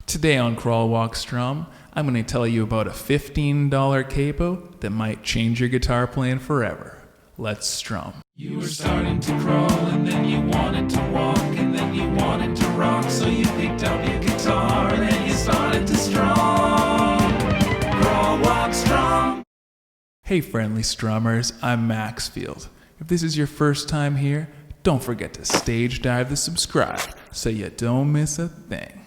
Today on Crawl, Walk, Strum, I'm going to tell you about a $15 capo that might change your guitar playing forever. Let's strum. You were starting to crawl, and then you wanted to walk, and then you wanted to rock, so you picked up your guitar, and then you started to strum. Crawl, walk, strum. Hey friendly strummers, I'm MAXXFIELD. If this is your first time here, don't forget to stage dive the subscribe so you don't miss a thing.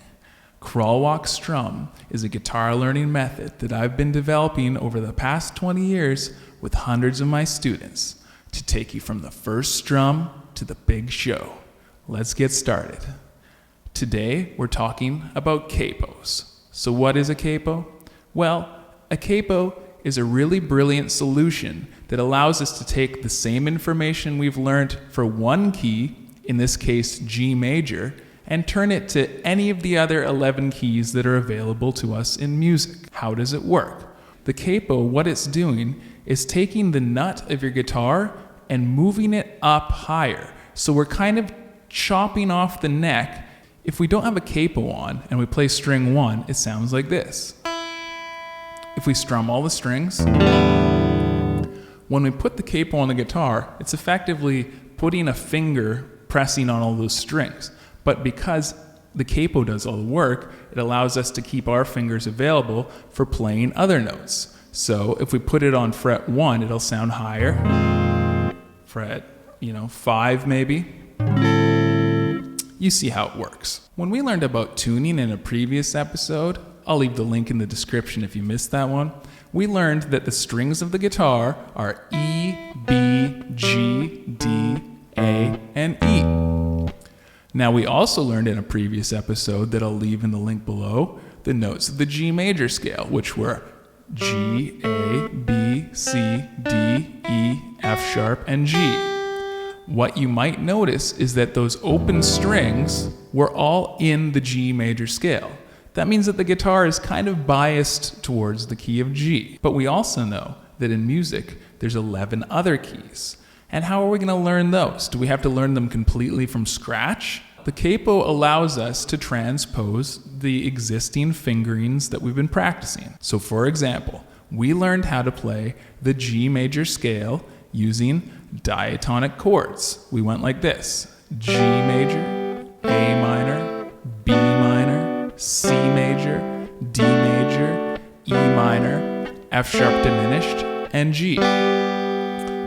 Crawl, Walk, Strum is a guitar learning method that I've been developing over the past 20 years with hundreds of my students to take you from the first strum to the big show. Let's get started. Today we're talking about capos. So what is a capo? Well, a capo is a really brilliant solution that allows us to take the same information we've learned for one key, in this case G major, and turn it to any of the other 11 keys that are available to us in music. How does it work? The capo, what it's doing is taking the nut of your guitar and moving it up higher. So we're kind of chopping off the neck. If we don't have a capo on and we play string 1, it sounds like this. If we strum all the strings, when we put the capo on the guitar, it's effectively putting a finger pressing on all those strings. But because the capo does all the work, it allows us to keep our fingers available for playing other notes. So if we put it on fret 1, it'll sound higher. Fret, 5 maybe. You see how it works. When we learned about tuning in a previous episode, I'll leave the link in the description if you missed that one, we learned that the strings of the guitar are E, B, G, D, A, and E. Now we also learned in a previous episode that I'll leave in the link below the notes of the G major scale, which were G, A, B, C, D, E, F sharp, and G. What you might notice is that those open strings were all in the G major scale. That means that the guitar is kind of biased towards the key of G. But we also know that in music, there's 11 other keys. And how are we going to learn those? Do we have to learn them completely from scratch? The capo allows us to transpose the existing fingerings that we've been practicing. So for example, we learned how to play the G major scale using diatonic chords. We went like this: G major, A minor, B minor, C major, D major, E minor, F sharp diminished, and G.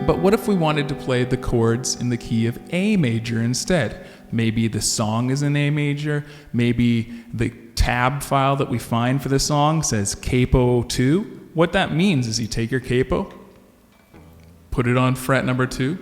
But what if we wanted to play the chords in the key of A major instead? Maybe the song is in A major, maybe the tab file that we find for the song says capo 2. What that means is you take your capo, put it on fret number 2.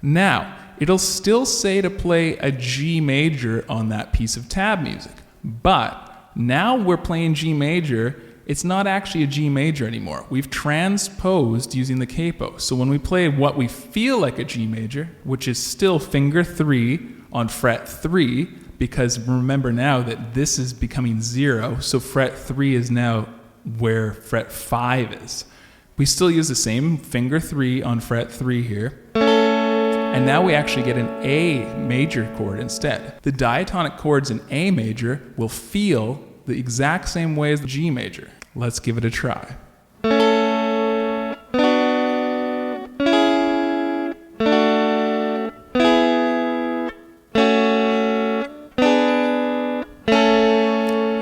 Now, it'll still say to play a G major on that piece of tab music, but now we're playing G major. It's not actually a G major anymore. We've transposed using the capo. So when we play what we feel like a G major, which is still finger 3 on fret 3, because remember now that this is becoming 0, so fret 3 is now where fret 5 is. We still use the same finger 3 on fret 3 here, and now we actually get an A major chord instead. The diatonic chords in A major will feel the exact same way as the G major. Let's give it a try. You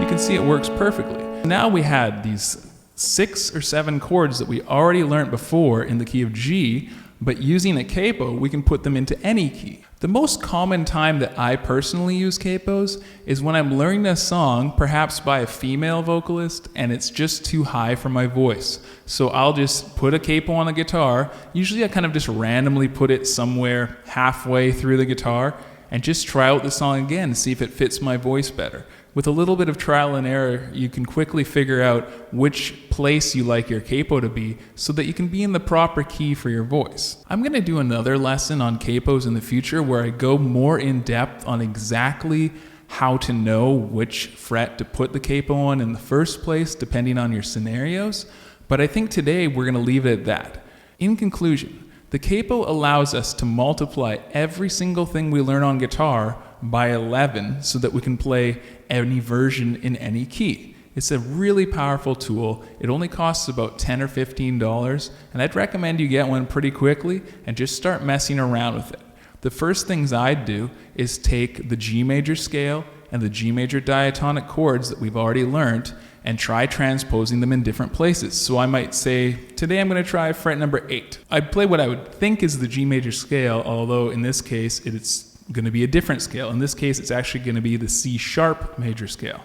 can see it works perfectly. Now we had these 6 or 7 chords that we already learned before in the key of G, but using a capo, we can put them into any key. The most common time that I personally use capos is when I'm learning a song, perhaps by a female vocalist, and it's just too high for my voice. So I'll just put a capo on the guitar. Usually I kind of just randomly put it somewhere halfway through the guitar and just try out the song again and see if it fits my voice better. With a little bit of trial and error, you can quickly figure out which place you like your capo to be so that you can be in the proper key for your voice. I'm going to do another lesson on capos in the future where I go more in depth on exactly how to know which fret to put the capo on in the first place, depending on your scenarios. But I think today we're going to leave it at that. In conclusion, the capo allows us to multiply every single thing we learn on guitar by 11 so that we can play any version in any key. It's a really powerful tool. It only costs about $10 or $15, and I'd recommend you get one pretty quickly and just start messing around with it. The first things I'd do is take the G major scale and the G major diatonic chords that we've already learned and try transposing them in different places. So I might say, today I'm going to try fret number 8. I'd play what I would think is the G major scale, although in this case it's going to be a different scale. In this case it's actually going to be the C sharp major scale.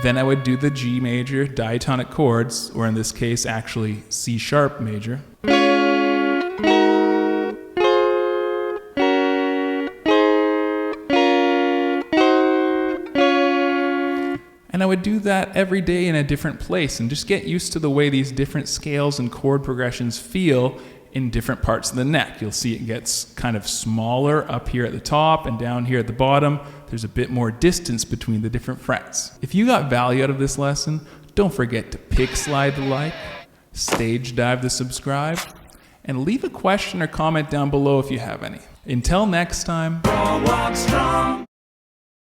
Then I would do the G major diatonic chords, or in this case actually C sharp major. And I would do that every day in a different place and just get used to the way these different scales and chord progressions feel in different parts of the neck. You'll see it gets kind of smaller up here at the top and down here at the bottom. There's a bit more distance between the different frets. If you got value out of this lesson, don't forget to pick slide the like, stage dive the subscribe, and leave a question or comment down below if you have any. Until next time. WALK STRUM.